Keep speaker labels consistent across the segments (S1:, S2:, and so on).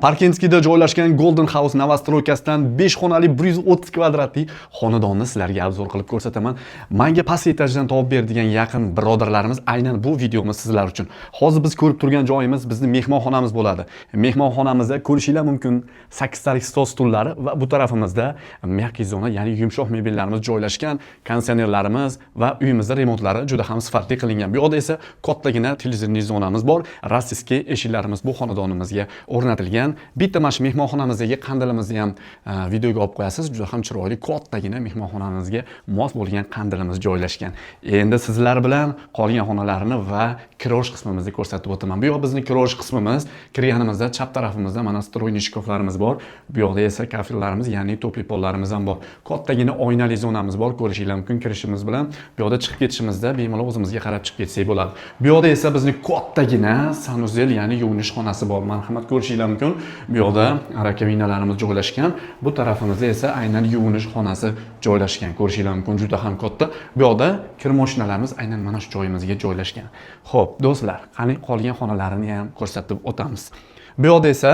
S1: Parkinskida joylashgan Golden House Novostroykasidan 5 xonali 130 kvadratli xonadonni sizlarga obzor qilib ko'rsataman. Menga past etajdan topib beradigan yaqin birodarlarimiz aynan bu videomiz sizlar uchun. Hozir biz ko'rib turgan joyimiz bizning mehmonxonamiz bo'ladi. Mehmonxonamizda ko'rishinglar mumkin 8 talik stol stullari va bu tarafimizda mягкий zona, ya'ni yumshoq mebellarimiz joylashgan, konditsionerlarimiz va uyimizda remontlari juda ham sifatli qilingan. Bu yoqda esa kattagina televizorli zonamiz bor. Rossiyskiy eshiklarimiz bu xonadonimizga o'rnatilgan. Bitta mana shu mehmonxonamizdagi qandilimizni ham videoga olib qo'yasiz. Juda ham chiroyli, kattagina mehmonxonamizga mos bo'lgan qandilimiz joylashgan. Endi sizlar bilan qolgan xonalarni va kirosh qismimizni ko'rsatib o'taman. Bu yoq bizning kirosh qismimiz. Kirganimizda chap tarafimizda mana stroyniy shkaflarimiz bor. Bu yoqda esa kafellarimiz, ya'ni to'pli pollarimiz ham bor. Kattagina oynali zonamiz bor. Ko'rishinglar mumkin. Kirishimiz bilan bu yoqda chiqib ketishimizda bemalol o'zimizga qarab chiqib ketsak bo'ladi. Bu yoqda esa bizning kattagina sanuzel, ya'ni yuvinish xonasi bor. Marhamat, ko'rishinglar mumkin. Bu yoqda rakovinalarimiz joylashgan. Bu tarafimizda esa aynan yuvinish xonasi joylashgan. Ko'rishinglar mumkin, juda ham katta. Bu yoqda kir mashinalarimiz aynan mana shu joyimizga joylashgan. Xo'p, do'stlar, qani qolgan xonalarini ham ko'rsatib o'tamiz. Bu yoqda esa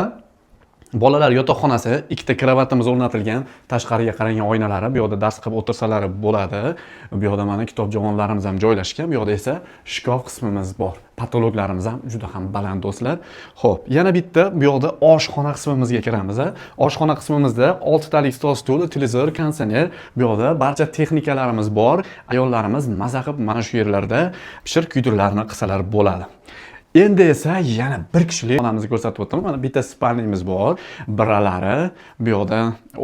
S1: bolalar yotoqxonasi, ikkita kravatimiz o'rnatilgan, tashqariga qarangan oynalari, bu yoqda dars qilib o'tirsalari bo'ladi. Bu yoqda mana kitob javonlarimiz ham joylashgan. Bu yoqda esa shkaf qismimiz bor. Patologlarimiz ham juda ham baland do'stlar. Xo'p, yana bitta bu yoqda oshxona qismimizga kiramiz. Oshxona qismimizda 6 talik stol stul, televizor, konditsioner, bu yoqda barcha texnikalarimiz bor. Ayollarimiz maza qilib mana shu yerlarda pishir-kuydirlarni qilsalar bo'ladi. Endi esa yana bir kishilik xonamizni ko'rsatib o'taman. Mana bitta spalnimiz bor. Biralari bu yoqda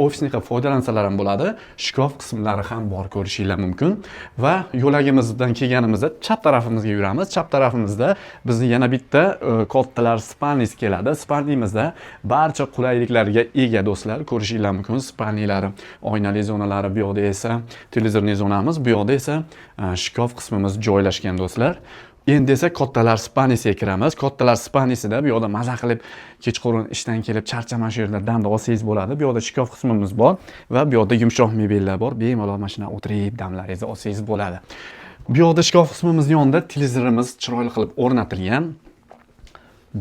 S1: ofisni qilib foydalansalar ham bo'ladi. Shkaf qismlari ham bor, ko'rishinglar mumkin. Va yo'lagimizdan kelganimizda chap tarafimizga yuramiz. Chap tarafimizda bizning yana bitta kattalar spalnis keladi. Spalnimizda barcha qulayliklarga ega do'stlar. Ko'rishinglar mumkin. Spalnilari, oynali zonalari, bu yoqda esa televizorli zonamiz, bu yoqda esa shkaf qismimiz joylashgan do'stlar. Endi esa kattalar spanisiga kiramiz. Kattalar spanisida bu yoqda maza qilib kechqurun ishdan kelib charchaman shu yerda damda olsangiz bo'ladi. Bu yoqda shkaf qismimiz bor va bu yoqda yumshoq mebellar bor. Bemalol mashina o'tirib damlaringizni olsangiz bo'ladi. Bu yoqda shkaf qismimiz yonida televizorimiz chiroyli qilib o'rnatilgan.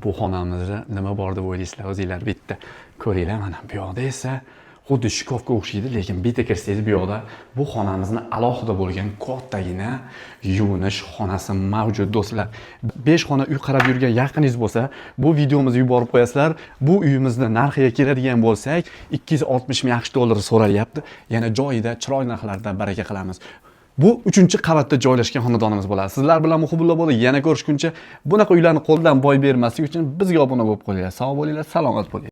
S1: Bu xonamizda nima bor deb o'ylaysizlar o'zingizlar bitta ko'ringlar. Mana bu yoqda esa xuddi shkafga o'xshaydi, lekin bitta kirsangiz bu yoqda bu xonamizni alohida bo'lgan kattagina yuvinish xonasi mavjud do'stlar. 5 xona uy qarab yurgan yaqiningiz bo'lsa, bu videomizni yuborib qo'yasizlar. Bu uyimizni narxiga keladigan bo'lsak, 260 ming AQSh dollari so'ralyapti. Yana joyida, chiroyli narxlarda baraka qilamiz. Bu 3-qavatda joylashgan xonadonimiz bo'ladi. Sizlar bilan muhibullo bo'ldi. Yana ko'rishguncha bunaqa uylarni qo'ldan boy bermaslik uchun bizga obuna bo'lib qo'yinglar. Sog' bo'linglar, salomat bo'ling.